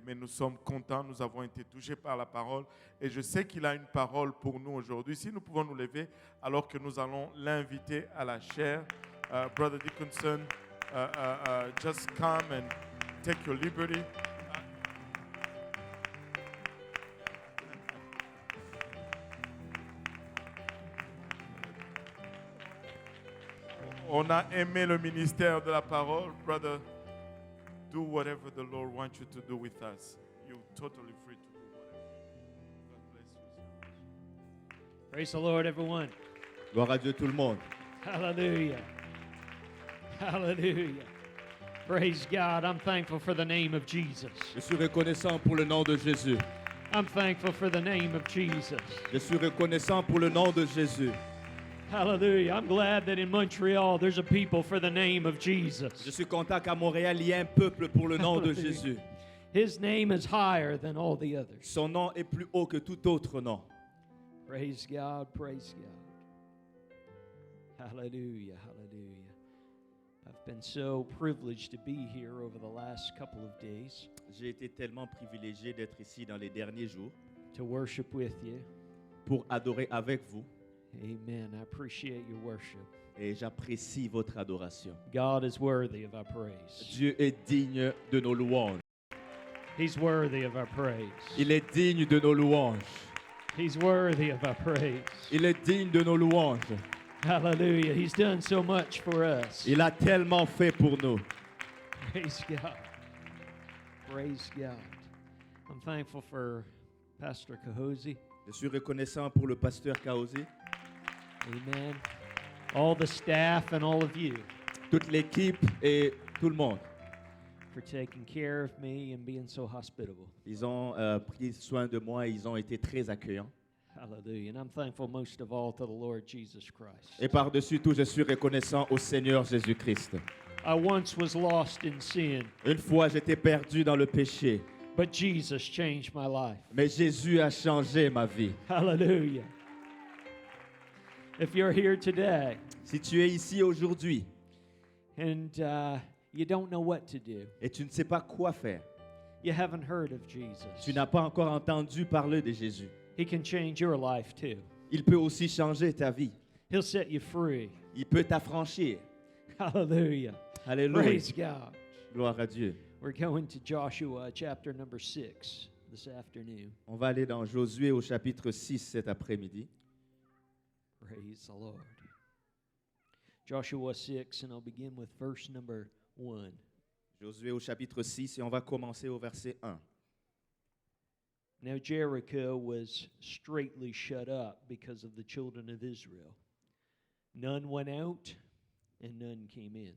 mais nous sommes contents, nous avons été touchés par la parole et je sais qu'il a une parole pour nous aujourd'hui. Si nous pouvons nous lever alors que nous allons l'inviter à la chaire. Brother Dickinson, just come and take your liberty. On a aimé le ministère de la parole. Brother, do whatever the Lord wants you to do with us. You're totally free to do whatever. God bless you. Praise the Lord, everyone. Gloire à Dieu tout le monde. Hallelujah. Hallelujah. Praise God. I'm thankful for the name of Jesus. Je suis reconnaissant pour le nom de Jésus. I'm thankful for the name of Jesus. Je suis reconnaissant pour le nom de Jésus. Hallelujah. I'm glad that in Montreal there's a people for the name of Jesus. Je suis content qu'à Montréal, il y ait un peuple pour le nom de Jésus. His name is higher than all the others. Son nom est plus haut que tout autre nom. Praise God. Praise God. Hallelujah. Hallelujah. I've been so privileged to be here over the last couple of days J'ai été tellement privilégié d'être ici dans les derniers jours to worship with you. pour adorer avec vous Amen. I appreciate your worship. et j'apprécie votre adoration. God is worthy of our praise. Dieu est digne de nos louanges. He's worthy of our praise. Il est digne de nos louanges. He's worthy of our praise. Il est digne de nos louanges. Hallelujah. He's done so much for us. Il a tellement fait pour nous. Praise God. Praise God. I'm thankful for Pastor Kahozi. Je suis reconnaissant pour le pasteur Kaozi, Amen. All the staff and all of you toute l'équipe et tout le monde. for taking care of me and being so hospitable. Ils ont pris soin de moi et ils ont été très accueillants. Hallelujah. And I'm thankful most of all to the Lord Jesus Christ. Et par-dessus tout, je suis reconnaissant au Seigneur Jésus-Christ. I once was lost in sin, Une fois, j'étais perdu dans le péché, but Jesus changed my life. mais Jésus a changé ma vie. Hallelujah. If you're here today Si tu es ici aujourd'hui and you don't know what to do, et tu ne sais pas quoi faire, you haven't heard of Jesus, tu n'as pas encore entendu parler de Jésus, He can change your life too. il peut aussi changer ta vie. He'll set you free. Il peut t'affranchir. Hallelujah. Alléluia. Praise God. Gloire à Dieu. We're going to Joshua chapter number 6 this afternoon. On va aller dans Josué au chapitre 6 cet après-midi. Praise the Lord. Joshua 6, and I'll begin with verse number 1. Josué au chapitre 6 et on va commencer au verset 1. Now Jericho was straitly shut up because of the children of Israel. None went out, and none came in.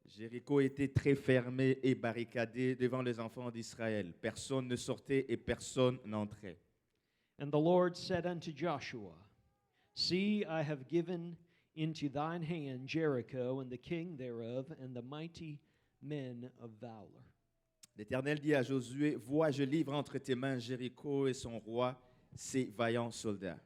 Jéricho était très fermé et barricadé devant les enfants d'Israël. Personne ne sortait et personne n'entrait. And the Lord said unto Joshua, See, I have given into thine hand Jericho, and the king thereof, and the mighty men of valor. L'Éternel dit à Josué, vois, je livre entre tes mains Jéricho et son roi, ses vaillants soldats.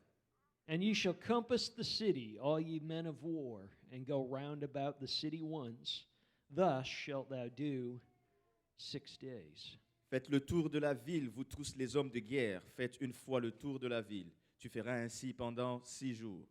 And ye shall compass the city, all ye men of war, and go round about the city once. Thus shalt thou do 6 days. Faites le tour de la ville, vous tous les hommes de guerre. Faites une fois le tour de la ville. Tu feras ainsi pendant 6 jours.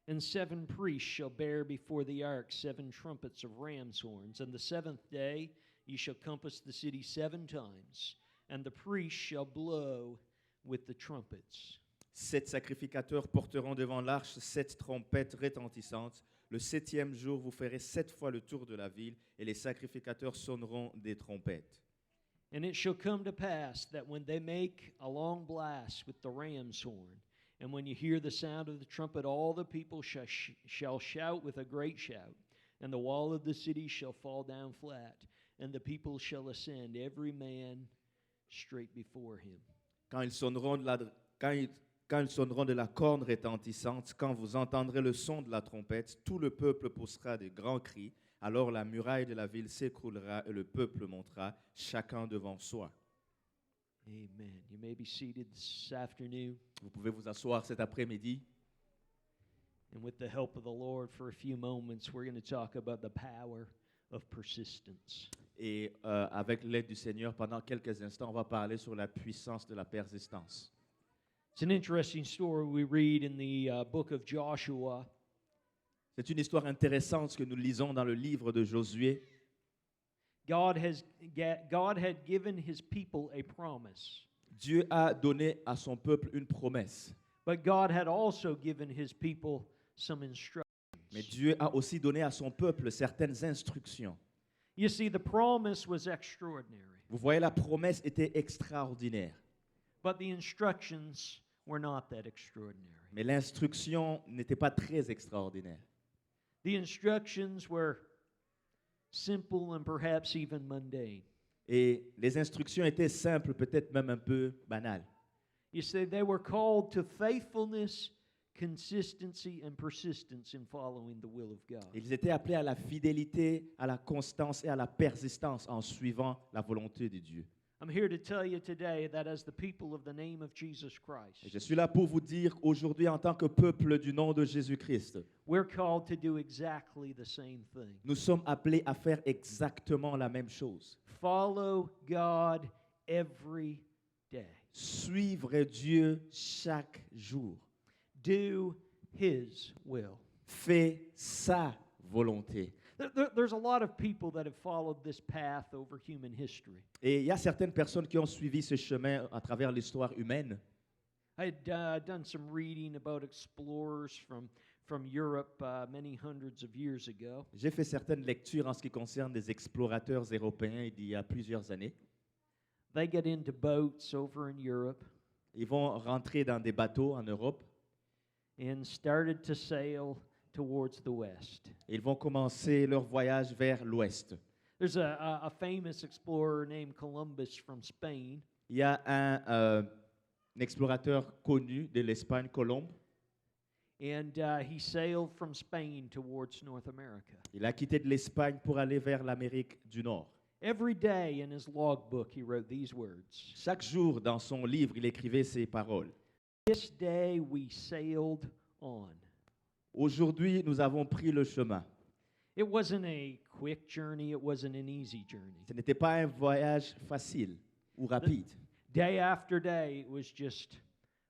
And 7 priests shall bear before the ark 7 trumpets of ram's horns. And the 7th day ye shall compass the city 7 times, and the priests shall blow with the trumpets. 7 sacrificateurs porteront devant l'arche 7 trompettes retentissantes. Le 7e jour, vous ferez 7 fois le tour de la ville, et les sacrificateurs sonneront des trompettes. And it shall come to pass that when they make a long blast with the ram's horn, and when you hear the sound of the trumpet, all the people shall shout with a great shout, and the wall of the city shall fall down flat, and the people shall ascend, every man straight before him. Quand ils sonneront de la corne retentissante, quand vous entendrez le son de la trompette, tout le peuple poussera de grands cris. Alors la muraille de la ville s'écroulera et le peuple montera, chacun devant soi. Amen. You may be seated this afternoon. Vous pouvez vous asseoir cet après-midi. And with the help of the Lord, for a few moments, we're going to talk about the power of persistence. Et avec l'aide du Seigneur, pendant quelques instants, on va parler sur la puissance de la persistance. It's an interesting story we read in the book of Joshua. C'est une histoire intéressante que nous lisons dans le livre de Josué. God had given his people a promise, Dieu a donné à son peuple une promesse, but God had also given his people some instructions. mais Dieu a aussi donné à son peuple certaines instructions. You see, the promise was extraordinary, Vous voyez, la promesse était extraordinaire, but the instructions were not that extraordinary. mais l'instruction n'était pas très extraordinaire. The instructions were simple and perhaps even mundane. Et les instructions étaient simples, peut-être même un peu banales. You see, they were called to faithfulness, consistency, and persistence in following the will of God. Ils étaient appelés à la fidélité, à la constance et à la persistance en suivant la volonté de Dieu. I'm here to tell you today that as the people of the name of Jesus Et Christ, je suis là pour vous dire aujourd'hui en tant que peuple du nom de Jésus-Christ, we're called to do exactly the same thing. nous sommes appelés à faire exactement la même chose. Follow God every day. Suivre Dieu chaque jour. Do His will. Fais sa volonté. There's a lot of people that have followed this path over human history. Et il y a certaines personnes qui ont suivi ce chemin à travers l'histoire humaine. I had done some reading about explorers from Europe many hundreds of years ago. J'ai fait certaines lectures en ce qui concerne des explorateurs européens il y a plusieurs années. They get into boats over in Europe Ils vont rentrer dans des bateaux en Europe and started to sail towards the west. et ils vont commencer leur voyage vers l'ouest. There's a famous explorer named Columbus from Spain. Il y a un explorateur connu de l'Espagne, Colombe. And he sailed from Spain towards North America. Il a quitté de l'Espagne pour aller vers l'Amérique du Nord. Every day in his logbook, he wrote these words: Chaque jour, dans son livre, il écrivait ces paroles. "This day we sailed on." Aujourd'hui, nous avons pris le chemin. It wasn't a quick journey, it wasn't an easy journey. Ce n'était pas un voyage facile ou rapide. Day after day, it was just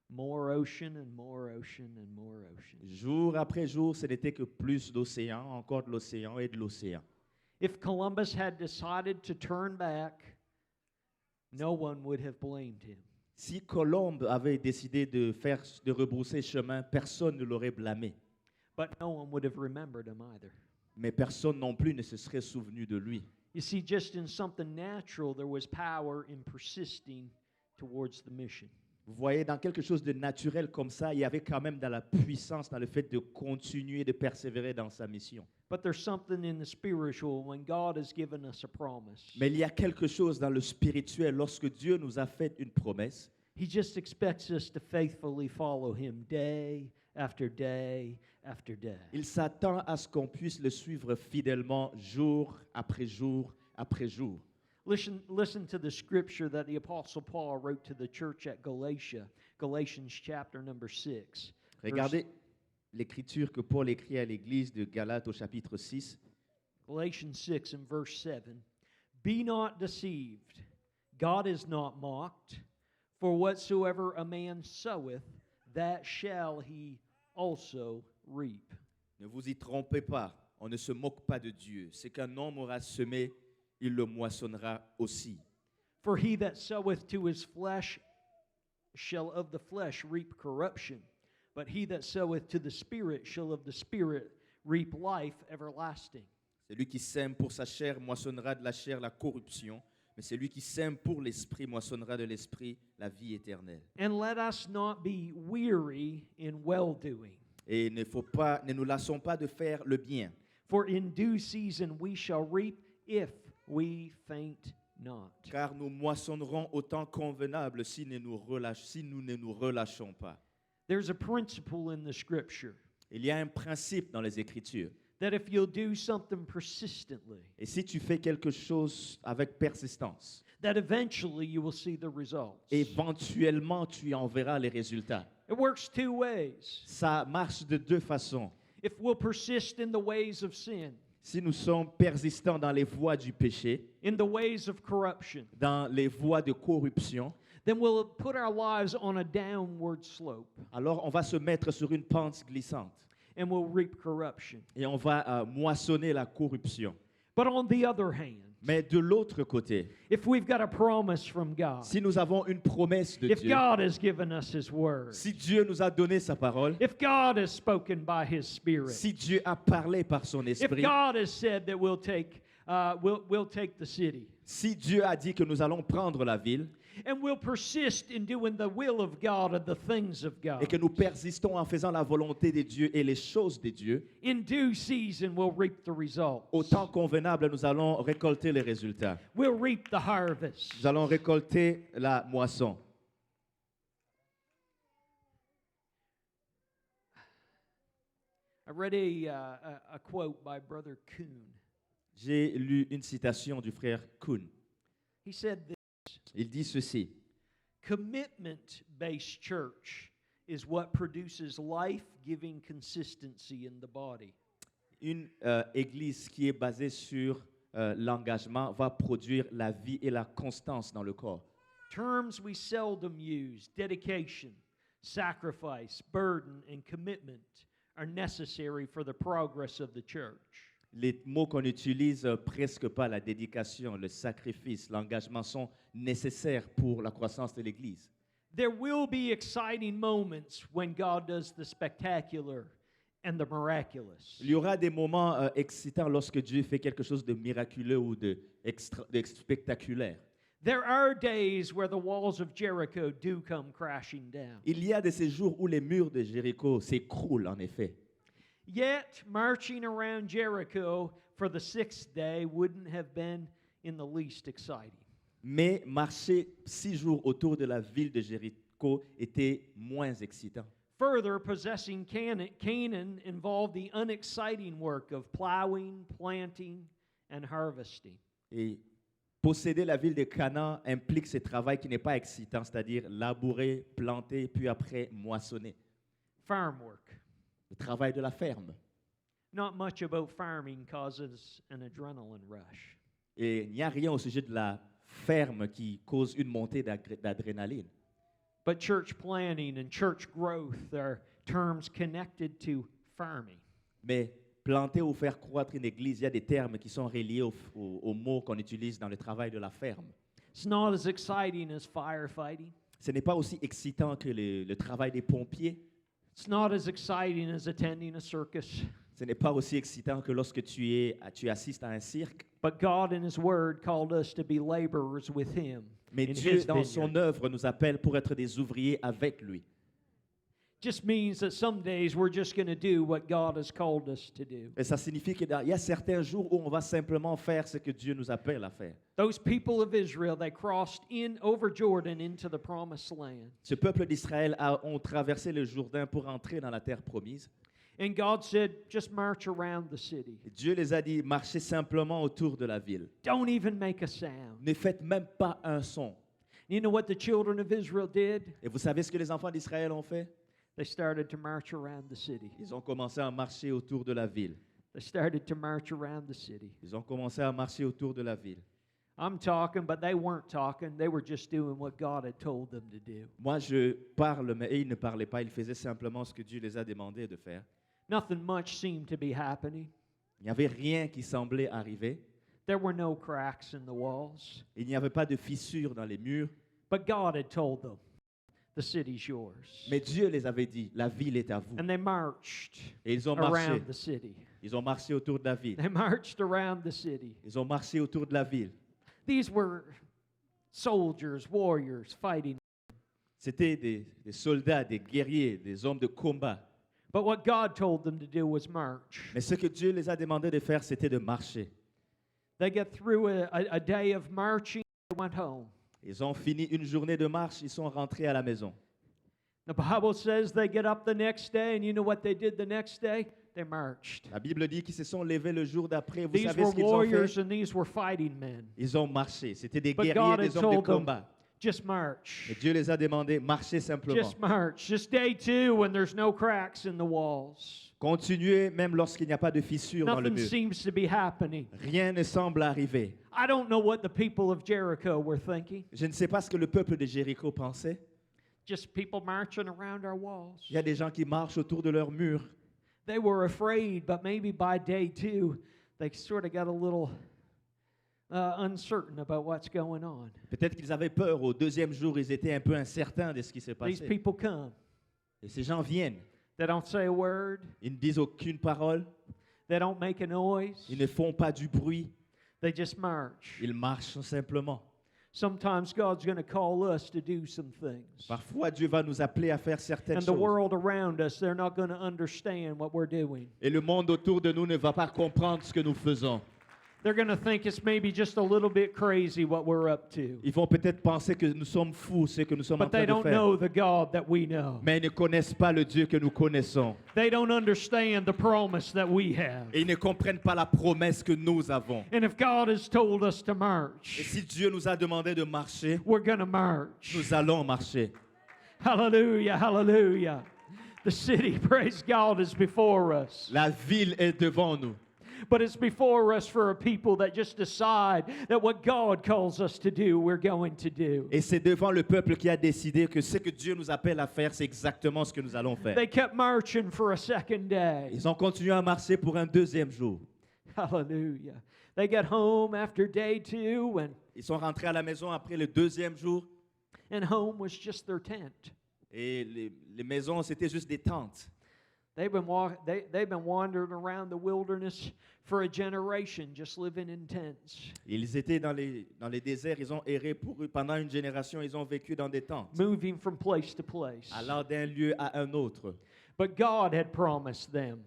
more ocean and more ocean and more ocean. Jour après jour, ce n'était que plus d'océan, encore de l'océan et de l'océan. If Columbus had decided to turn back, no one would have blamed him. Si Colombe avait décidé de rebrousser chemin, personne ne l'aurait blâmé. But no one would have remembered him either. Mais personne non plus ne se serait souvenu de lui. You see, just in something natural, there was power in persisting towards the mission. Vous voyez, dans quelque chose de naturel comme ça, il y avait quand même de la puissance dans le fait de continuer, de persévérer dans sa mission. But there's something in the spiritual when God has given us a promise. Mais il y a quelque chose dans le spirituel lorsque Dieu nous a fait une promesse. He just expects us to faithfully follow Him day after day after day. Il s'attend à ce qu'on puisse le suivre fidèlement jour après jour après jour. Listen to the scripture that the Apostle Paul wrote to the church at Galatia, Galatians chapter number 6. Regardez l'écriture que Paul écrit à l'église de Galates au chapitre 6. Galatians 6 and verse 7. Be not deceived, God is not mocked, for whatsoever a man soweth, that shall he also reap. Ne vous y trompez pas, on ne se moque pas de Dieu. Ce qu'un homme aura semé, il le moissonnera aussi. For he that soweth to his flesh shall of the flesh reap corruption, but he that soweth to the Spirit shall of the Spirit reap life everlasting. Celui qui sème pour sa chair moissonnera de la chair la corruption, mais celui qui sème pour l'esprit moissonnera de l'esprit la vie éternelle. And let us not be weary in well-doing. Et ne nous lassons pas de faire le bien, For in due season we shall reap if we faint not. car nous moissonnerons au temps convenable si nous ne nous relâchons pas. There's a principle in the scripture Il y a un principe dans les Écritures. that if you'll do something persistently, Et si tu fais quelque chose avec persistance, that eventually you will see the results. éventuellement tu en verras les résultats. It works two ways. Ça marche de deux façons. If we'll persist in the ways of sin, Si nous sommes persistants dans les voies du péché, in the ways of corruption, dans les voies de corruption, then we'll put our lives on a downward slope alors on va se mettre sur une pente glissante and we'll reap corruption. et on va moissonner la corruption. But on the other hand, Mais de l'autre côté, if we've got a promise from God, si nous avons une promesse de if Dieu, God has given us His Word, si Dieu nous a donné sa parole, if God has spoken by His Spirit, si Dieu a parlé par son if esprit, God has said that we'll take the city, si Dieu a dit que nous allons prendre la ville and we'll persist in doing the will of God and the things of God, et que nous persistons en faisant la volonté de Dieu et les choses de Dieu, in due season we'll reap the results. au temps convenable, nous allons récolter les résultats. We'll reap the harvest. Nous allons récolter la moisson. I read a quote by Brother Kuhn. J'ai lu une citation du frère Kuhn. He said this, Il dit ceci: commitment-based church is what produces life-giving consistency in the body. une église qui est basée sur l'engagement va produire la vie et la constance dans le corps. Terms we seldom use, dedication, sacrifice, burden, and commitment, are necessary for the progress of the church. Les mots qu'on utilise presque pas, la dédication, le sacrifice, l'engagement, sont nécessaires pour la croissance de l'église. There will be exciting moments when God does the spectacular and the miraculous. Il y aura des moments excitants lorsque Dieu fait quelque chose de miraculeux ou de spectaculaire. There are days where the walls of Jericho do come crashing down. Il y a de ces jours où les murs de Jéricho s'écroulent en effet. Yet, marching around Jericho for the sixth day wouldn't have been in the least exciting. Mais marcher 6 jours autour de la ville de Jéricho était moins excitant. Further, possessing Canaan involved the unexciting work of plowing, planting, and harvesting. Et posséder la ville de Canaan implique ce travail qui n'est pas excitant, c'est-à-dire labourer, planter, puis après moissonner. Farm work. Le travail de la ferme. Not much about farming causes an adrenaline rush. Et il n'y a rien au sujet de la ferme qui cause une montée d'adrénaline. But church planning and church growth are terms connected to farming. Mais planter ou faire croître une église, il y a des termes qui sont reliés aux mots qu'on utilise dans le travail de la ferme. It's not as exciting as firefighting. Ce n'est pas aussi excitant que le travail des pompiers. It's not as exciting as attending a circus. Ce n'est pas aussi excitant que lorsque tu assistes à un cirque. But God in His Word called us to be laborers with Him Mais in Dieu, His dans son vineyard. œuvre, nous appelle pour être des ouvriers avec lui. Just means that some days we're just going to do what God has called us to do. Et ça signifie qu'il y a certains jours où on va simplement faire ce que Dieu nous appelle à faire. Those people of Israel, they crossed over Jordan into the promised land. Ce peuple d'Israël ont traversé le Jourdain pour entrer dans la terre promise. And God said, just march around the city. Et Dieu les a dit, marchez simplement autour de la ville. Don't even make a sound. Ne faites même pas un son. You know what the children of Israel did? Et vous savez ce que les enfants d'Israël ont fait? They started to march around the city. Ils ont commencé à marcher autour de la ville. They started to march around the city. Ils ont commencé à marcher autour de la ville. I'm talking, but they weren't talking. They were just doing what God had told them to do. Moi, je parle, mais ils ne parlaient pas. Ils faisaient simplement ce que Dieu les a demandé de faire. Nothing much seemed to be happening. Il n'y avait rien qui semblait arriver. There were no cracks in the walls. Il n'y avait pas de fissures dans les murs. But God had told them, the city's yours. Mais Dieu les avait dit, la ville est à vous. And they marched Et ils ont marché. around the city. Ils ont marché autour de la ville. They marched around the city. Ils ont marché autour de la ville. These were soldiers, warriors fighting. C'était des soldats, des guerriers, des hommes de combat. But what God told them to do was march. Mais ce que Dieu les a demandé de faire, c'était de marcher. They got through a day of marching, they went home. Ils ont fini une journée de marche, ils sont rentrés à la maison. The Bible says they get up the next day, and you know what they did the next day? They marched. La Bible dit qu'ils se sont levés le jour d'après. Vous These savez were ce qu'ils ont warriors fait? and these were fighting men. Ils ont marché. C'était des But guerriers, God had des hommes de told them, combat. Just march. Et Dieu les a demandé, marchez simplement. Just march. Just day 2 when there's no cracks in the walls. Continuez même lorsqu'il n'y a pas de fissures dans le Nothing mur. seems to be happening. Rien ne semble arriver. I don't know what the people of Jericho were thinking. Je ne sais pas ce que le peuple de Jéricho pensait. Just people marching around our walls. Il y a des gens qui marchent autour de leurs murs. They were afraid, but maybe by day 2, they sort of got a little uncertain about what's going on. Peut-être qu'ils avaient peur. Au deuxième jour, ils étaient un peu incertains de ce qui s'est These passé. people come. Et ces gens viennent. They don't say a word. Ils ne disent aucune parole. They don't make a noise. Ils ne font pas du bruit. They just march. Ils marchent simplement. Sometimes God's going to call us to do some things. Parfois, Dieu va nous appeler à faire certaines And the choses. world around us, they're not going to understand what we're doing. Et le monde autour de nous ne va pas comprendre ce que nous faisons. They're going to think it's maybe just a little bit crazy what we're up to. Ils vont peut-être penser que nous sommes fous, ce que nous sommes en But train they de don't faire. know the God that we know. Mais ils ne connaissent pas le Dieu que nous connaissons. They don't understand the promise that we have. Et ils ne comprennent pas la promesse que nous avons. And if God has told us to Et march, si Dieu nous a demandé de marcher, we're going to march. nous allons marcher. Hallelujah, hallelujah. The city, praise God, is before us. La ville est devant nous. But it's before us for a people that just decide that what God calls us to do, we're going to do. Et c'est devant le peuple qui a décidé que ce que Dieu nous appelle à faire, c'est exactement ce que nous allons faire. They kept marching for a second day. Ils ont continué à marcher pour un deuxième jour. Hallelujah. They got home after day 2, Ils sont rentrés à la maison après le deuxième jour. and home was just their tent. Et les maisons, c'était juste des tentes. They've been wandering around the wilderness for a generation, just living in tents, Ils étaient dans les déserts, ils ont erré pour eux. Pendant une génération, ils ont vécu dans des tentes, moving from place to place. allant d'un lieu à un autre. But God had promised them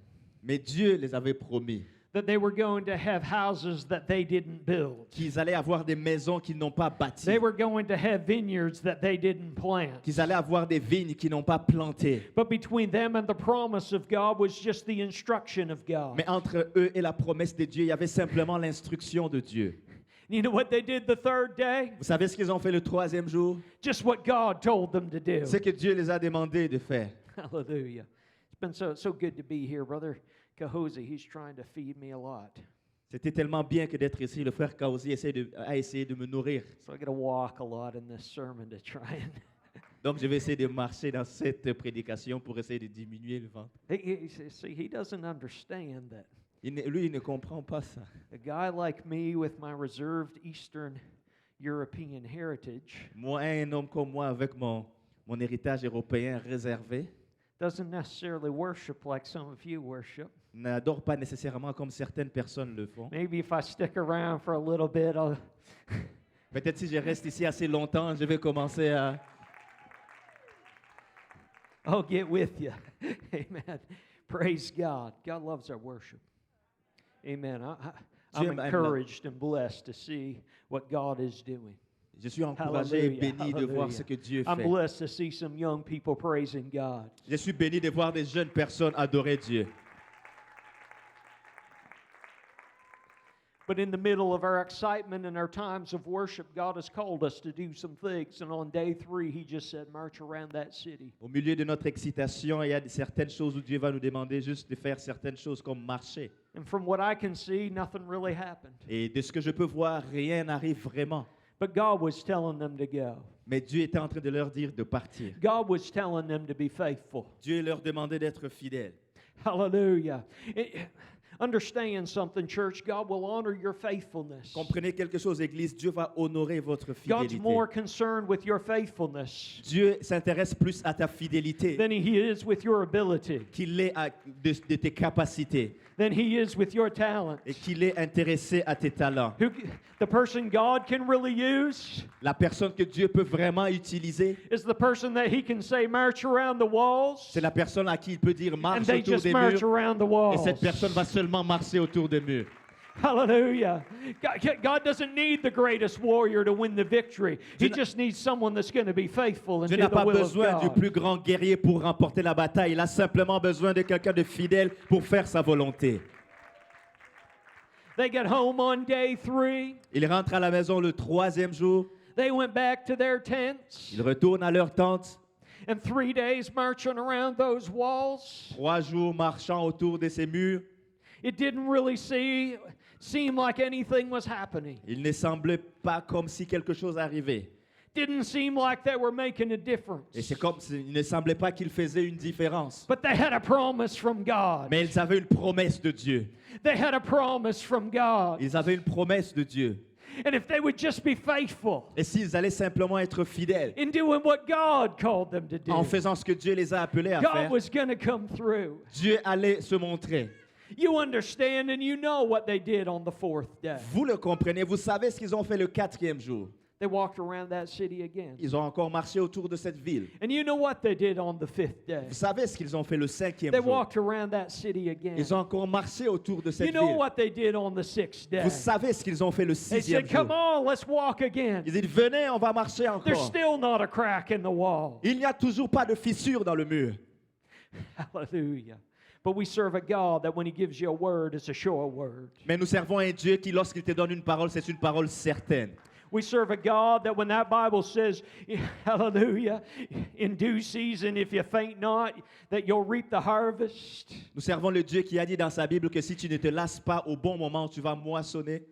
Mais Dieu les avait promis that they were going to have houses that they didn't build. qu'ils allaient avoir des maisons qu'ils n'ont pas bâties, They were going to have vineyards that they didn't plant. qu'ils allaient avoir des vignes qu'ils n'ont pas plantées. But between them and the promise of God was just the instruction of God. Mais entre eux et la promesse de Dieu, il y avait simplement l'instruction de Dieu. You know what they did the third day? Vous savez ce qu'ils ont fait le troisième jour? Just what God told them to do. Ce que Dieu les a demandé de faire. Hallelujah. It's been so good to be here, Brother Kahozi. He's trying to feed me a lot. C'était tellement bien que d'être ici. Le frère Kaozi a essayé de me nourrir. So I got to walk a lot in this sermon to try and... Donc je vais essayer de marcher dans cette prédication pour essayer de diminuer le ventre. See, he doesn't understand that Lui, il ne comprend pas ça. a guy like me with my reserved Eastern European heritage Moi, un homme comme moi, avec mon héritage européen réservé, doesn't necessarily worship like some of you worship. n'adore pas nécessairement comme certaines personnes le font. Maybe if I stick around for a little bit, Peut-être si je reste ici assez longtemps, je vais commencer à... I'll get with you. Amen. Praise God. God loves our worship. Amen. I'm Dieu aime encouraged and blessed to see what God is doing. Je suis encouragé et Hallelujah, béni de voir hallelujah. ce que Dieu I'm fait. blessed to see some young people praising God. Je suis béni de voir des jeunes personnes adorer Dieu. But in the middle of our excitement and our times of worship, God has called us to do some things. And on day 3, He just said, march around that city. Au milieu de notre excitation, il y a certaines choses où Dieu va nous demander juste de faire certaines choses comme marcher. And from what I can see, nothing really happened. Et de ce que je peux voir, rien n'arrive vraiment. But God was telling them to go. Mais Dieu était en train de leur dire de partir. God was telling them to be faithful. Dieu leur demandait d'être fidèles. Hallelujah. Understand something, church. God will honor your faithfulness. Comprenez quelque chose, Église, Dieu va honorer votre God's fidélité. more concerned with your faithfulness Dieu s'intéresse plus à ta fidélité than He is with your ability, qu'il est de tes capacités than He is with your talent. et qu'il est intéressé à tes talents. The person God can really use La personne que Dieu peut vraiment utiliser, is the person that He can say, march around the walls, c'est la personne à qui il peut dire and marche they autour just des march murs around the et walls. cette personne va seulement marcher autour des murs. Hallelujah. God doesn't need the greatest warrior to win the victory. He Dieu just needs someone that's going to be faithful and Dieu do n'a the pas will of besoin du God. plus grand guerrier pour remporter la bataille. Il a simplement besoin de quelqu'un de fidèle pour faire sa volonté. They get home on day 3. Il rentre à la maison le troisième jour. They went back to their tents, Ils retournent à leur tente, and 3 days marching around those walls, 3 jours marchant autour de ces murs. it didn't really seem like anything was happening. Il ne semblait pas comme si quelque chose arrivait. Didn't seem like they were making a difference. Et c'est comme s'il ne semblait pas qu'ils faisaient une différence. But they had a promise from God. Mais ils avaient une promesse de Dieu. They had a promise from God. Ils avaient une promesse de Dieu. And if they would just be faithful Et s'ils allaient simplement être fidèles in doing what God called them to do, en faisant ce que Dieu les a appelés à God faire, was going to come through. Dieu allait se montrer. You understand and you know what they did on the 4th day. Vous le comprenez, vous savez ce qu'ils ont fait le 4e jour. They walked around that city again. Ils ont encore marché autour de cette ville. And you know what they did on the 5th day? Vous savez ce qu'ils ont fait le 5e They jour. walked around that city again. Ils ont encore marché autour de cette You know ville. what they did on the 6th day? Vous savez ce qu'ils ont fait le They 6e said, jour. come on, let's walk again. Ils disent, venez, on va marcher There's encore. still not a crack in the wall. Il n'y a toujours pas de fissure dans le mur. Hallelujah. But we serve a God that when He gives you a word, it's a sure word. Mais nous servons un Dieu qui, lorsqu'il te donne une parole, c'est une parole certaine. We serve a God that when that Bible says, hallelujah, in due season, if you faint not, that you'll reap the harvest. Nous servons le Dieu qui a dit dans sa Bible que si tu ne te lasses pas au bon moment, tu vas moissonner.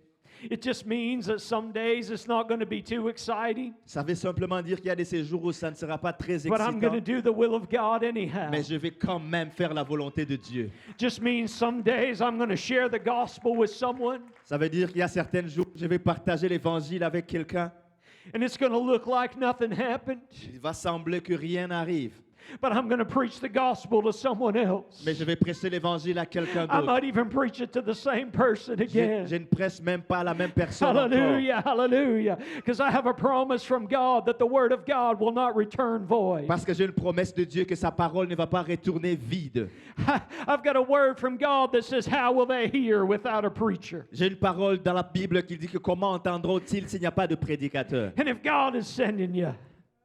It just means that some days it's not going to be too exciting, Ça veut simplement dire qu'il y a des séjours où ça ne sera pas très but I'm going to excitant. do the will of God anyhow. Mais je vais quand même faire la volonté de Dieu. Just means some days I'm going to share the gospel with someone, Ça veut dire qu'il y a certains jours où je vais partager l'évangile avec quelqu'un. and it's going to look like nothing happened, Il va sembler que rien n'arrive. but I'm going to preach the gospel to someone else. Mais je vais prêcher l'évangile à quelqu'un I d'autre. might even preach it to the same person Je again. ne prêche même pas à la même personne encore. Hallelujah, hallelujah. Because I have a promise from God that the word of God will not return void. Parce que j'ai une promesse de Dieu que sa parole ne va pas retourner vide. I've got a word from God that says, how will they hear without a preacher? J'ai une parole dans la Bible qui dit que comment entendront-ils s'il n'y a pas de prédicateur? And if God is sending you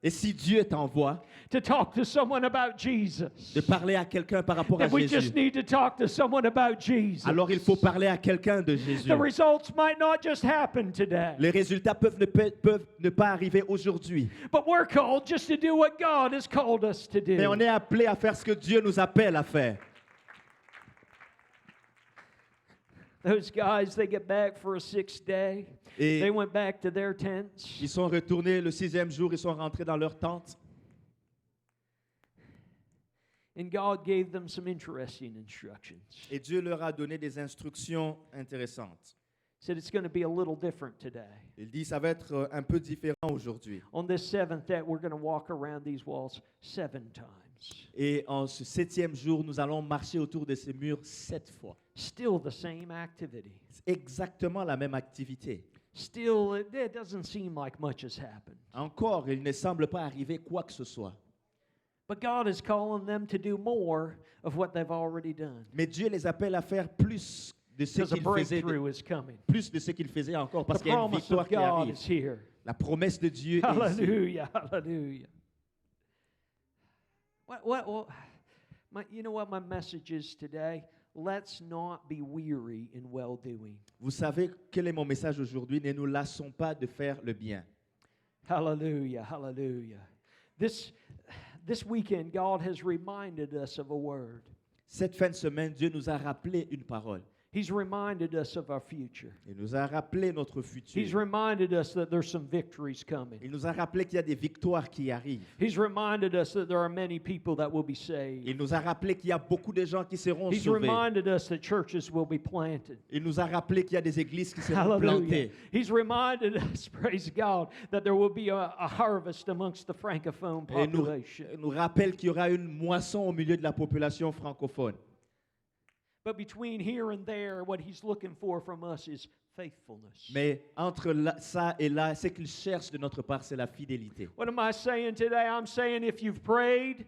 Et si Dieu t'envoie to talk to someone about Jesus, de parler à quelqu'un par rapport à then we Jésus, just need to talk to someone about Jesus. alors il faut parler à quelqu'un de Jésus. The results might not just happen today, Les résultats peuvent ne pas arriver aujourd'hui. but we're called just to do what God has called us to Mais on do. est appelé à faire ce que Dieu nous appelle à faire. Those guys, they get back for a 6th day. Et They went back to their tents. ils sont retournés le 6e jour, ils sont rentrés dans leur tente. And God gave them some interesting instructions. Et Dieu leur a donné des instructions intéressantes. He said it's going to be a little different today. Il dit, ça va être un peu différent aujourd'hui. On this 7th day, we're going to walk around these walls 7 times. Et en ce 7e jour, nous allons marcher autour de ces murs 7 fois. Still the same activity. C'est exactement la même activité. Still, it doesn't seem like much has happened. Encore, il ne semble pas arriver quoi que ce soit. But God is calling them to do more of what they've already done. Mais Dieu les appelle à faire plus de ce Because a qu'ils faisaient, breakthrough is coming. plus de ce qu'ils faisaient encore, parce The qu'il y a une promise victoire of qui God arrive. is here. La promesse de Dieu est ici. Hallelujah, hallelujah. You know what my message is today? Let's not be weary in well-doing. Vous savez quel est mon message aujourd'hui? Ne nous lassons pas de faire le bien. Hallelujah, hallelujah. This weekend, God has reminded us of a word. Cette fin de semaine, Dieu nous a rappelé une parole. He's reminded us of our future. Il nous a rappelé notre futur. He's reminded us that there's some victories coming. Il nous a rappelé qu'il y a des victoires qui arrivent. He's reminded us that there are many people that will be saved. Il nous a rappelé qu'il y a beaucoup de gens qui seront He's sauvés. reminded us that churches will be planted. Il nous a rappelé qu'il y a des églises qui seront Hallelujah. plantées. He's reminded us, praise God, that there will be a harvest amongst the francophone Et population. nous rappelle qu'il y aura une moisson au milieu de la population francophone. But between here and there, what he's looking for from us is faithfulness. Mais entre ça et là, ce qu'il cherche de notre part, c'est la fidélité. What am I saying today? I'm saying if you've prayed,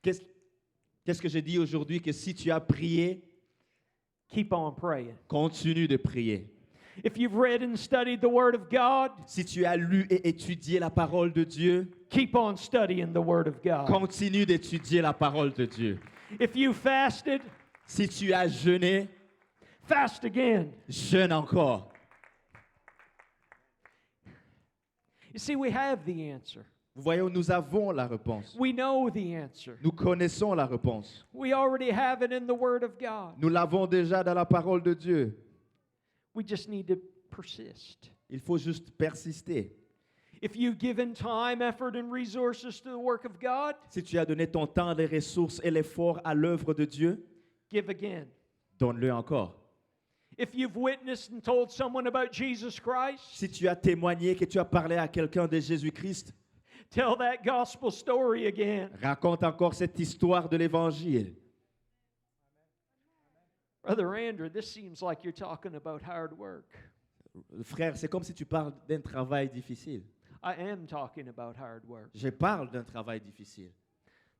Qu'est-ce que je dis aujourd'hui? Que si tu as prié, keep on praying. continue de prier. If you've read and studied the Word of God, Si tu as lu et étudié la parole de Dieu, keep on studying the Word of God. continue d'étudier la parole de Dieu. If you fasted, Si tu as jeûné, fast again. jeûne encore. You see, we have the answer. Vous voyez, nous avons la réponse. We know the answer. Nous connaissons la réponse. We already have it in the Word of God. Nous l'avons déjà dans la parole de Dieu. We just need to persist. Il faut juste persister. If you've given time, effort, and resources to the work of God, Si tu as donné ton temps, les ressources et l'effort à l'œuvre de Dieu, give again. donne-le encore. If you've witnessed and told someone about Jesus Christ, Si tu as témoigné, que tu as parlé à quelqu'un de Jésus-Christ, tell that gospel story again. raconte encore cette histoire de l'Évangile. Brother Andrew, this seems like you're talking about hard work. Frère, c'est comme si tu parles d'un travail difficile. I am talking about hard work. Je parle d'un travail difficile.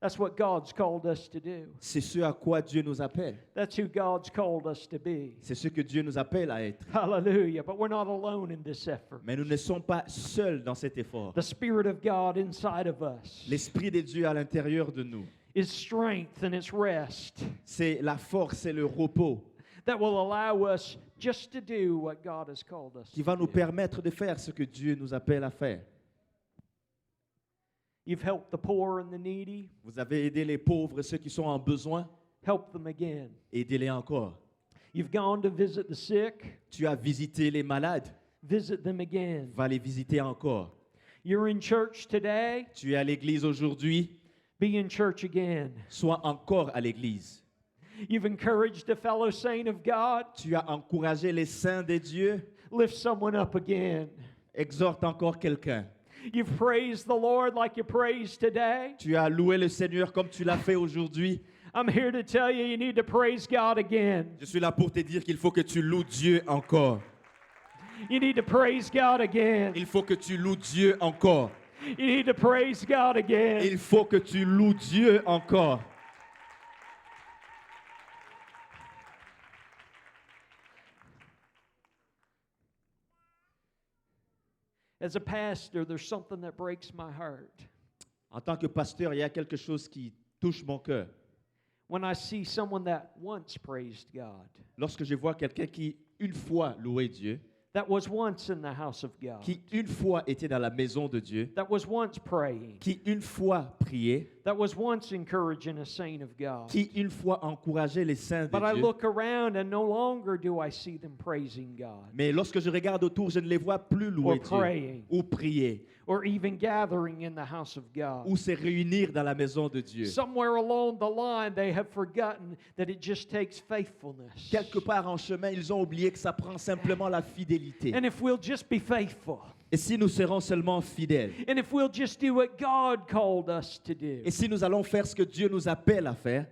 That's what God's called us to do. C'est ce à quoi Dieu nous appelle. That's who God's called us to be. C'est ce que Dieu nous appelle à être. Hallelujah. But we're not alone in this effort. Mais nous ne sommes pas seuls dans cet effort. The Spirit of God inside of us L'Esprit de Dieu à l'intérieur de nous, is strength and it's rest c'est la force et le repos that will allow us just to do what God has called us qui to va nous do. permettre de faire ce que Dieu nous appelle à faire. You've helped the poor and the needy. Vous avez aidé les pauvres, ceux qui sont en besoin, Help them again. aidez-les encore. You've gone to visit the sick. Tu as visité les malades, Visit them again. va les visiter encore. You're in church today. Tu es à l'église aujourd'hui, Be in church again. sois encore à l'église. You've encouraged a fellow saint of God. Tu as encouragé les saints de Dieu, Lift someone up again. exhorte encore quelqu'un. You've praised the Lord like you praised today. Tu as loué le Seigneur comme tu l'as fait aujourd'hui. I'm here to tell you, you need to praise God again. Je suis là pour te dire qu'il faut que tu loues Dieu encore. You need to praise God again. Il faut que tu loues Dieu encore. You need to praise God again. Il faut que tu loues Dieu encore. As a pastor, there's something that breaks my heart. En tant que pasteur, il y a quelque chose qui touche mon cœur. When I see someone that once praised God, Lorsque je vois quelqu'un qui, une fois, louait Dieu, that was once in the house of God, qui, une fois, était dans la maison de Dieu, that was once praying, qui, une fois, priait, that was once encouraging a saint of God. qui, une fois, encourageait les saints But I de Dieu. look around and no longer do I see them praising God Mais lorsque je regarde autour, je ne les vois plus louer or Dieu, praying ou prier, or even gathering in the house of God. ou se réunir dans la maison de Dieu. Somewhere along the line, they have forgotten that it just takes faithfulness. Quelque part en chemin, ils ont oublié que ça prend simplement la fidélité. And if we'll just be faithful, Et si nous serons seulement fidèles, and if we'll just do what God called us to do, et si nous allons faire ce que Dieu nous appelle à faire,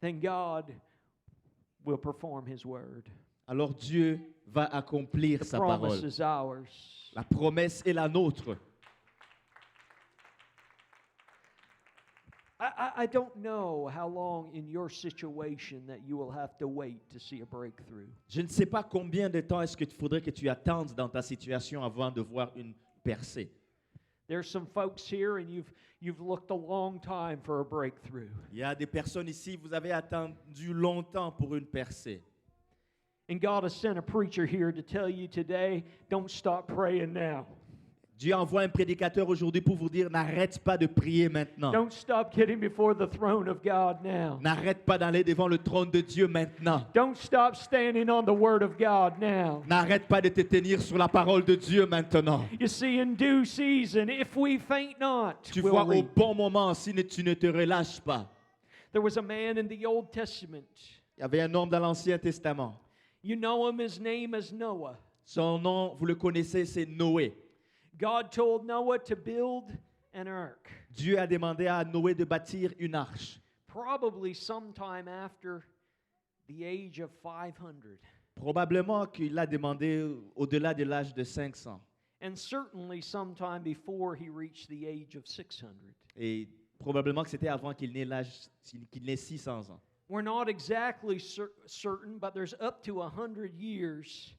then God will perform His word. alors Dieu va accomplir The sa promise parole. is ours. La promesse est la nôtre. I don't know how long in your situation that you will have to wait to see a breakthrough. Je ne sais pas combien de temps est-ce qu'il faudrait que tu attendes dans ta situation avant de voir une percée. There's some folks here and you've looked a long time for a breakthrough. Il y a des personnes ici, vous avez attendu longtemps pour une percée. And God has sent a preacher here to tell you today, don't stop praying now. Dieu envoie un prédicateur aujourd'hui pour vous dire, n'arrête pas de prier maintenant. Don't stop getting before the throne of God now. N'arrête pas d'aller devant le trône de Dieu maintenant. Don't stop standing on the word of God now. N'arrête pas de te tenir sur la parole de Dieu maintenant. You see, in due season, if we faint not, Tu we'll vois, au reap. bon moment, si tu ne te relâches pas. There was a man in the Old Testament. Il y avait un homme dans l'Ancien Testament. You know him, his name is Noah. Son nom, vous le connaissez, c'est Noé. God told Noah to build an ark, Dieu a demandé à Noé de bâtir une arche. probably sometime after the age of 500. Probablement qu'il l'a demandé au-delà de l'âge de 500. And certainly sometime before he reached the age of 600. Et probablement que c'était avant qu'il n'ait 600 ans. We're not exactly certain, but there's up to 100 years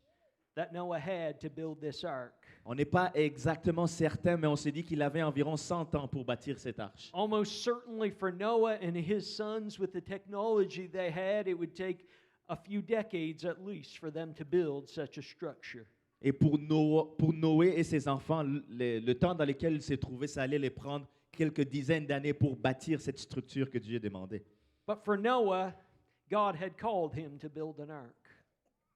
that Noah had to build this ark. On n'est pas exactement certain, mais on s'est dit qu'il avait environ 100 ans pour bâtir cette arche. Almost certainly for Noah and his sons, with the technology they had, it would take a few decades at least for them to build such a structure. Et pour Noé et ses enfants, le temps dans lequel ils se trouvaient, ça allait les prendre quelques dizaines d'années pour bâtir cette structure que Dieu demandait. But for Noah, God had called him to build an ark.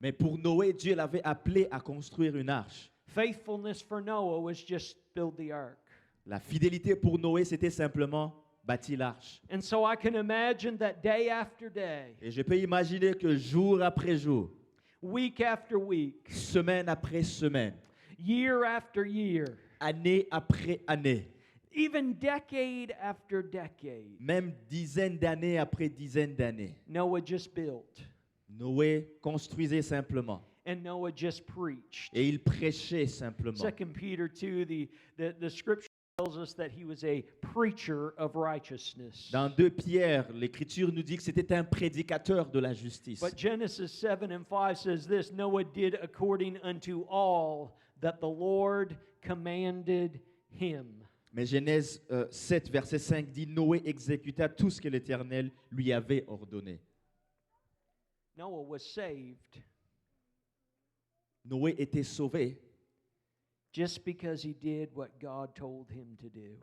Mais pour Noé, Dieu l'avait appelé à construire une arche. Faithfulness for Noah was just build the ark. La fidélité pour Noé, c'était simplement bâtir l'arche. And so I can imagine that day after day, Et je peux imaginer que jour après jour, week after week, semaine après semaine, year after year, année après année, even decade after decade, même dizaines d'années après dizaines d'années, Noah just built Noé construisait simplement. and Noah just preached. Et il prêchait simplement. 2 Peter 2, the scripture tells us that he was a preacher of righteousness. Dans 2 Pierre, l'Écriture nous dit que c'était un prédicateur de la justice. But Genesis 7 and 5 says this, Noah did according unto all that the Lord commanded him. Mais Genèse 7, verset 5 dit, Noé exécuta tout ce que l'Éternel lui avait ordonné. Noah was saved Noé était sauvé just because he did what God told him to do.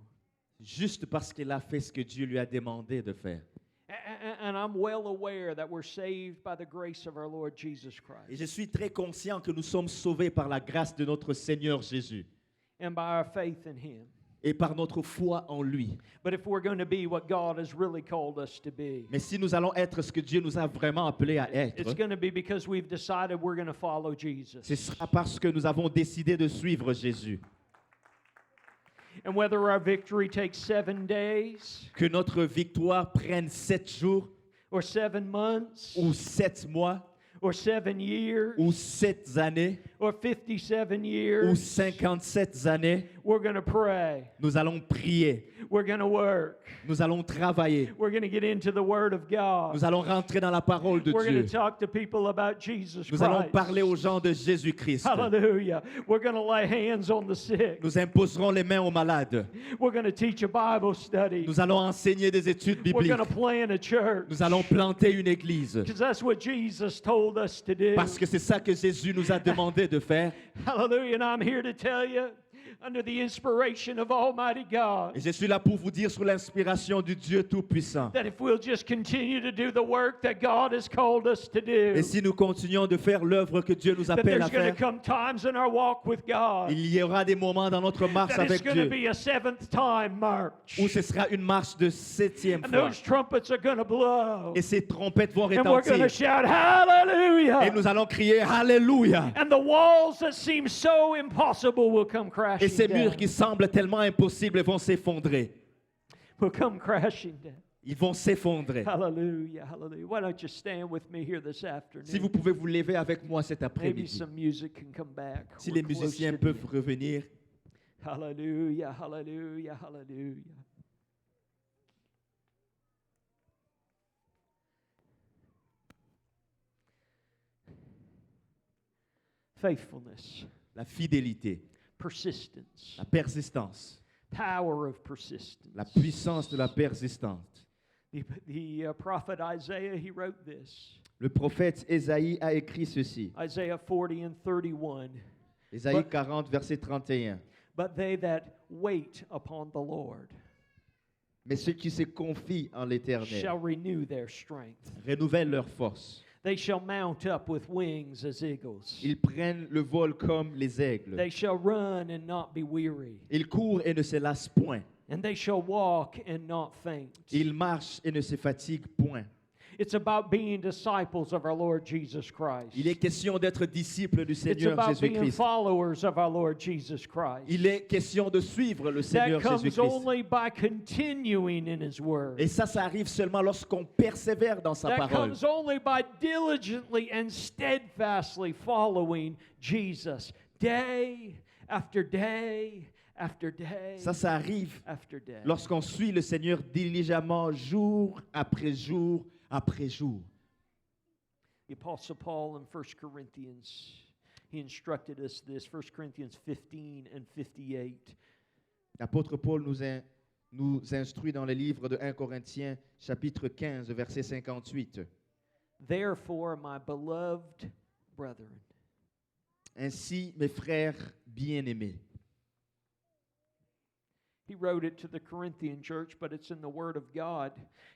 juste parce qu'il a fait ce que Dieu lui a demandé de faire. And I'm well aware that we're saved by the grace of our Lord Jesus Et Christ je suis très conscient que nous sommes sauvés par la grâce de notre Seigneur Jésus and by our faith in him. et par notre foi en lui. But if we're going to be what God has really called us to be, Mais si nous allons être ce que Dieu nous a vraiment appelés à it's être, going to be because we've decided we're going to follow Jesus. ce sera parce que nous avons décidé de suivre Jésus. And whether our victory takes 7 days Que notre victoire prenne 7 jours or 7 months ou 7 mois or 7 years ou 7 années or 57 ou years, 57 années, we're going to pray. nous allons prier, We're going to work. nous allons travailler, We're going to get into the Word of God. nous allons rentrer dans la parole de We're going Dieu. to talk to people about Jesus Nous allons Christ. parler aux gens de Jésus-Christ. Hallelujah. We're going to lay hands on the sick. Nous imposerons les mains aux malades. We're going to teach a Bible study. Nous allons enseigner des études We're bibliques. going to plant a church. Nous allons planter une église. Because that's what Jesus told us to do. Parce que c'est ça que Jésus nous a demandé de faire. Hallelujah. And I'm here to tell you, under the inspiration of Almighty God, Et je suis là pour vous dire sous l'inspiration du Dieu Tout-Puissant. that if we'll just continue to do the work that God has called us to do, Et si nous continuons de faire l'œuvre que Dieu nous that appelle there's à going to faire, come times in our walk with God il y aura des moments dans notre marche that it's avec going to Dieu be a 7th time march. où ce sera une marche de 7e And fois. those trumpets are going to blow. Et ces trompettes vont And we're going to retentir. shout, Hallelujah. Et nous allons crier Alléluia. And the walls that seem so impossible will come Et crashing ces murs down. qui semblent tellement impossibles vont s'effondrer. Will come crashing down. Ils vont s'effondrer. Hallelujah, hallelujah. Why don't you stand with me here this afternoon? Si vous pouvez vous lever avec moi cet Maybe après-midi. some music can come back. Si We're les close musiciens to the peuvent end. revenir. Hallelujah, hallelujah, hallelujah. Faithfulness, La fidélité, persistence, la persistance, power of persistence. la puissance de la persistance. The prophet Isaiah, he wrote this. Le prophète Ésaïe a écrit ceci. Isaiah 40 and 31. Ésaïe 40, verset 31. But they that wait upon the Lord Mais ceux qui se confient en l'Éternel shall renew their strength. renouvellent leur force. They shall mount up with wings as eagles. Ils prennent le vol comme les aigles. They shall run and not be weary. Ils courent et ne se lassent point. And they shall walk and not faint. Ils marchent et ne se fatiguent point. It's about being disciples of our Lord Jesus Christ. Il est question d'être disciple du It's Seigneur about being Jésus-Christ. followers of our Lord Jesus Christ. Il est question de suivre le That Seigneur comes Jésus-Christ. only by continuing in His Word. Et ça arrive seulement lorsqu'on persévère dans sa That parole. comes only by diligently and steadfastly following Jesus day after day after day Ça arrive after day. lorsqu'on suit le Seigneur diligemment jour après jour après jour. The Apostle Paul in 1 Corinthians, he instructed us this, 1 Corinthians 15 and 58. L'apôtre Paul nous instruit dans le livre de 1 Corinthiens, chapitre 15, verset 58. Therefore, my beloved brethren, Ainsi, mes frères bien-aimés. He wrote it to the Corinthian church, but it's in the Word of God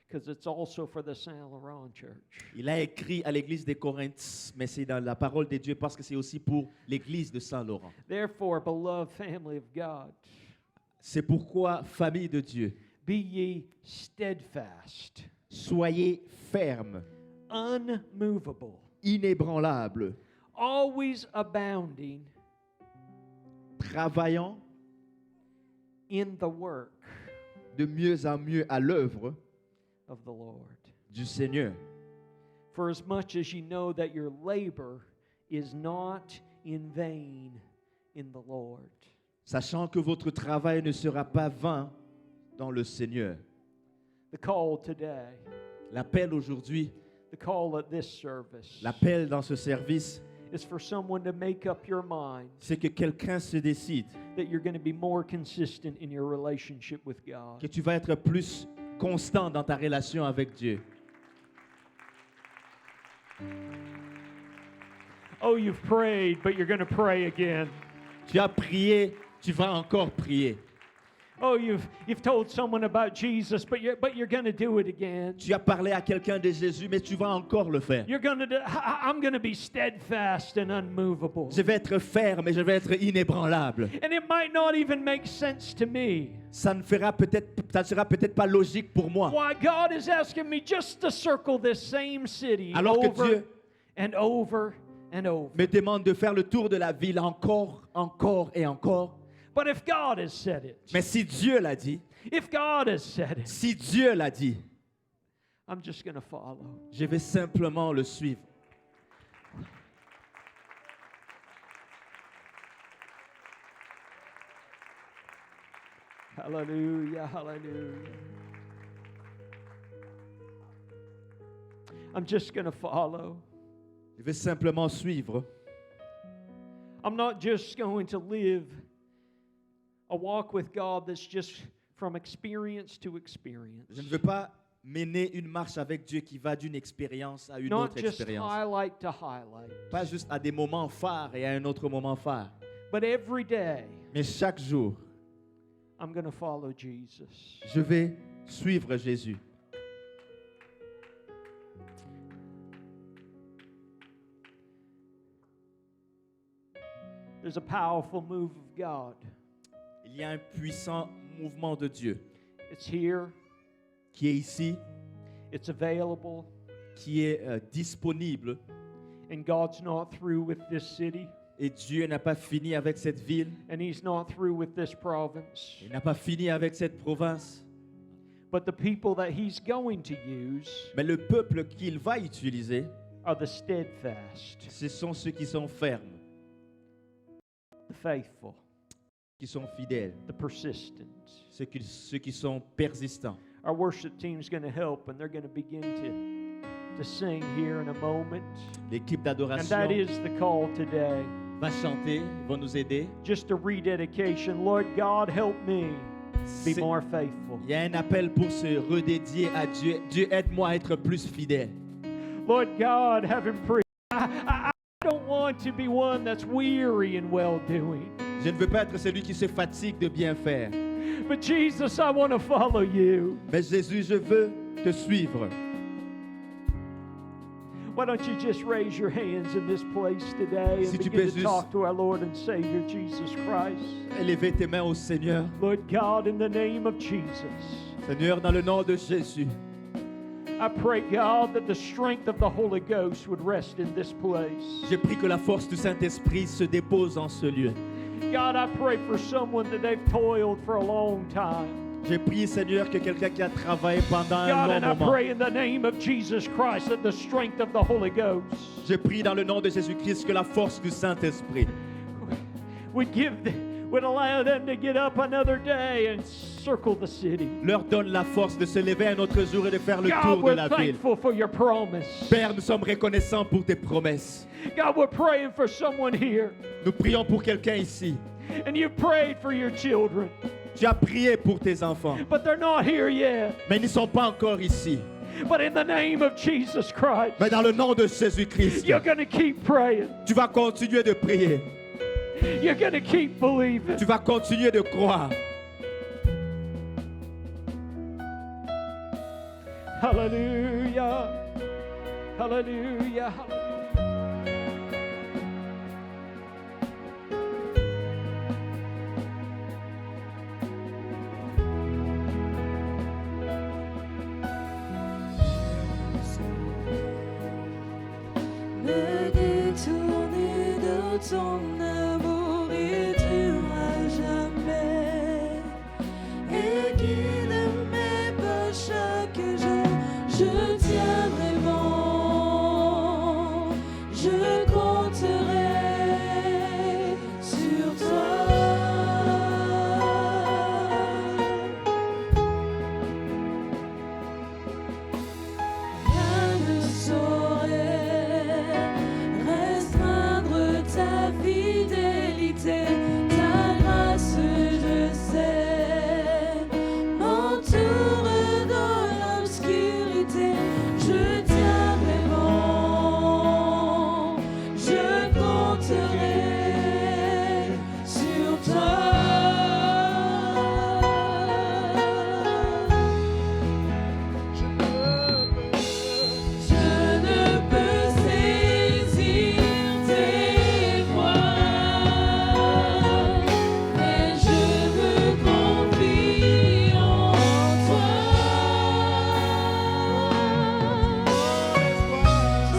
because it's also for the Saint Laurent church. Il a écrit à l'église des Corinthes, mais c'est dans la parole de Dieu parce que c'est aussi pour l'église de Saint-Laurent. Therefore, beloved family of God, C'est pourquoi, famille de Dieu, be ye steadfast, soyez fermes, unmovable, inébranlables, always abounding travaillant in the work de mieux en mieux à l'œuvre of the Lord. du Seigneur. For as much as ye know that your labor is not in vain in the Lord. Sachant que votre travail ne sera pas vain dans le Seigneur. The call today, L'appel aujourd'hui, the call at this service, l'appel dans ce service, is for someone to make up your mind c'est que quelqu'un se décide that you're going to be more consistent in your relationship with God. que tu vas être plus constant dans ta relation avec Dieu. Oh, you've prayed, but you're going to pray again. Tu as prié, tu vas encore prier. Oh, you've told someone about Jesus, but you're going to do it again. Tu as parlé à quelqu'un de Jésus, mais tu vas encore le faire. You're going to I'm going to be steadfast and unmovable. Je vais être ferme et je vais être inébranlable. And it might not even make sense to me. Ça ne sera peut-être pas logique pour moi. Why God is asking me just to circle this same city Alors que over Dieu and over and over. me demande de faire le tour de la ville encore et encore. But if God has said it, Mais si Dieu l'a dit, if God has said it, si Dieu l'a dit, I'm just going to follow. je vais simplement le suivre. Hallelujah, hallelujah. I'm just going to follow. Je vais simplement suivre. I'm not just going to live a walk with God that's just from experience to experience. Je ne veux pas mener une marche avec Dieu qui va d'une expérience à une Not autre just expérience. highlight to highlight, Pas juste à des moments phares et à un autre moment phare. but every day Mais chaque jour, I'm going to follow Jesus. je vais suivre Jésus. There's a powerful move of God. Il y a un puissant mouvement de Dieu It's here, qui est ici, it's available, qui est disponible. and God's not through with this city, Et Dieu n'a pas fini avec cette ville. and He's not through with this province. Il n'a pas fini avec cette province. But the people that He's going to use Mais le peuple qu'il va utiliser, are the steadfast, ce sont ceux qui sont fermes, the faithful, qui sont fidèles, the persistent. ceux qui sont persistants. Our worship team's going to help, and they're going to begin to sing here in a moment. L'équipe And d'adoration that is the call today. va chanter, va nous aider. Just a rededication. Lord God, help me be C'est- more faithful. Il y a un appel pour se redédier à Dieu. Dieu, aide-moi à être plus fidèle. Lord God, having preached, I don't want to be one that's weary in well-doing. Je ne veux pas être celui qui se fatigue de bien faire. But Jesus, I want to follow you. Mais Jésus, je veux te suivre. Why don't you just raise your hands in this place today and Si tu begin peux to juste- talk to our Lord and Savior Jesus Christ. Élevez tes mains au Seigneur. Lord God, in the name of Jesus, Seigneur, dans le nom de Jésus, I pray, God, that the strength of the Holy Ghost would rest in this place. j'ai pris que la force du Saint-Esprit se dépose en ce lieu. God, I pray for someone that they've toiled for a long time. J'ai prié, Seigneur, que quelqu'un qui a travaillé pendant un God, long and I moment. pray in the name of Jesus Christ that the strength of the Holy Ghost Je prie dans le nom de Jésus-Christ que la force du Saint-Esprit would allow them to get up another day and circle the city. leur donne la force de se lever un autre jour et de faire le God, tour de we're la ville. thankful for your promise. Père, nous sommes reconnaissants pour tes promesses. God, we're praying for someone here, Nous prions pour quelqu'un ici. and you prayed for your children, Tu as prié pour tes enfants, but they're not here yet. mais ils ne sont pas encore ici. But in the name of Jesus Christ, Mais dans le nom de Jésus-Christ, you're going to keep praying. tu vas continuer de prier. You're going to keep believing. Tu vas continuer de croire. Hallelujah. Hallelujah. Hallelujah. Me détourner de ton amour et durera jamais. Et guide mes pas chaque jour, je tiendrai bon. Je compterai sur toi. Rien ne saurait restreindre ta fidélité, ta grâce, je sais, m'entoure dans l'obscurité. Je tiendrai bon, je compterai sur toi. Je ne peux saisir tes voies, mais je me confie en toi.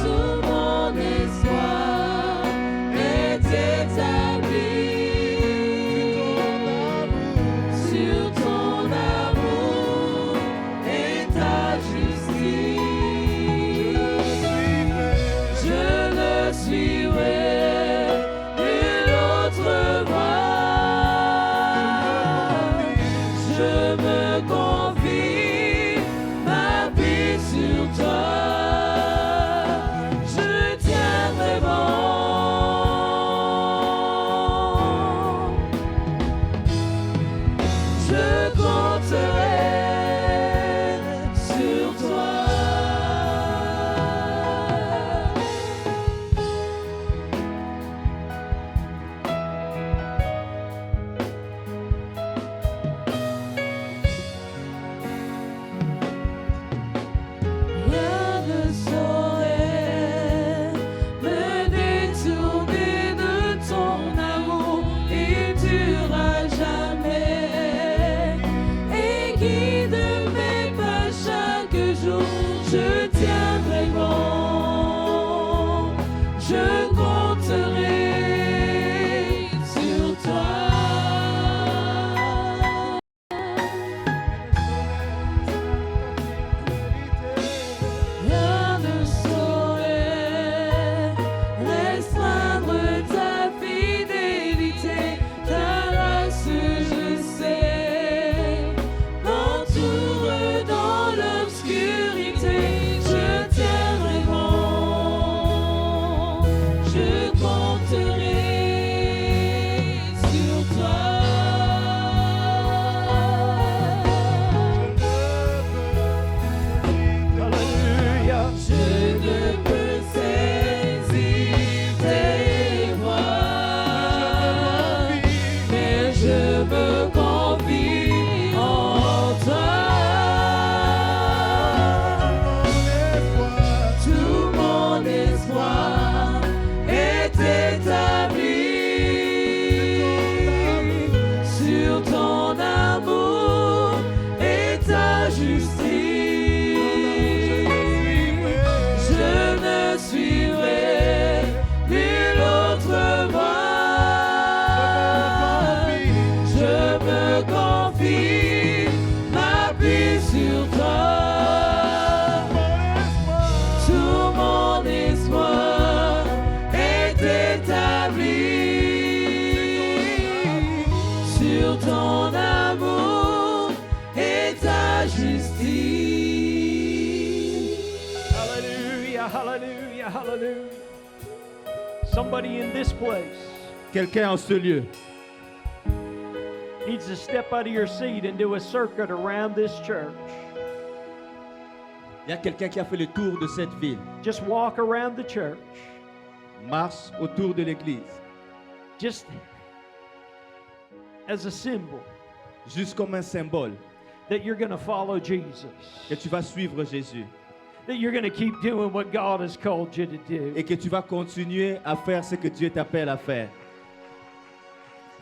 Tout mon espoir est établi sur ton amour et ta justice. Je ne suivrai nulle autre voie. Je me confie ma vie sur toi. Je tiendrai bon. Je compterai sur toi. Rien ne saurait me détourner de ton amour, il durera jamais. Et guide mes pas chaque jour, je tiendrai bon. Je compterai sur toi. Rien ne saurait restreindre ta fidélité, ta grâce, je sais, m'entoure dans l'obscurité. Je tiendrai bon, je compterai sur toi. Hallelujah. Je ne peux saisir tes voies, mais je me confie en toi. Tout mon espoir est établi sur ton amour et ta justice. Je ne suivrai nulle autre voie. Je me confie ma vie sur toi. Tout mon espoir est établi sur ton amour et ta justice. Hallelujah. Hallelujah. Hallelujah. Somebody in this place Quelqu'un en ce lieu needs to step out of your seat and do a circuit around this church. Il y a quelqu'un qui a fait le tour de cette ville. Just walk around the church. Marche autour de l'église. Just as a symbol Juste comme un symbole that you're going to follow Jesus. que tu vas suivre Jésus. That you're going to keep doing what God has called you to do. Et que tu vas continuer à faire ce que Dieu t'appelle à faire.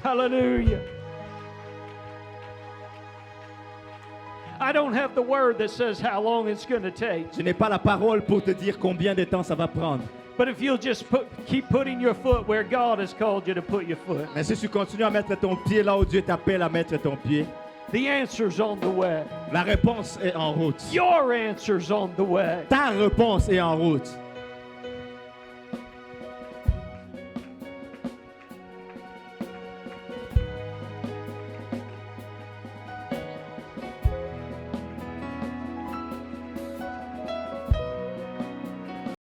Hallelujah. I don't have the word that says how long it's going to take. Je n'ai pas la parole pour te dire combien de temps ça va prendre. But if you'll just keep putting your foot where God has called you to put your foot, Mais si tu continues à mettre ton pied là où Dieu t'appelle à mettre ton pied, the answer's on the way. la réponse est en route. Your answer's on the way. Ta réponse est en route.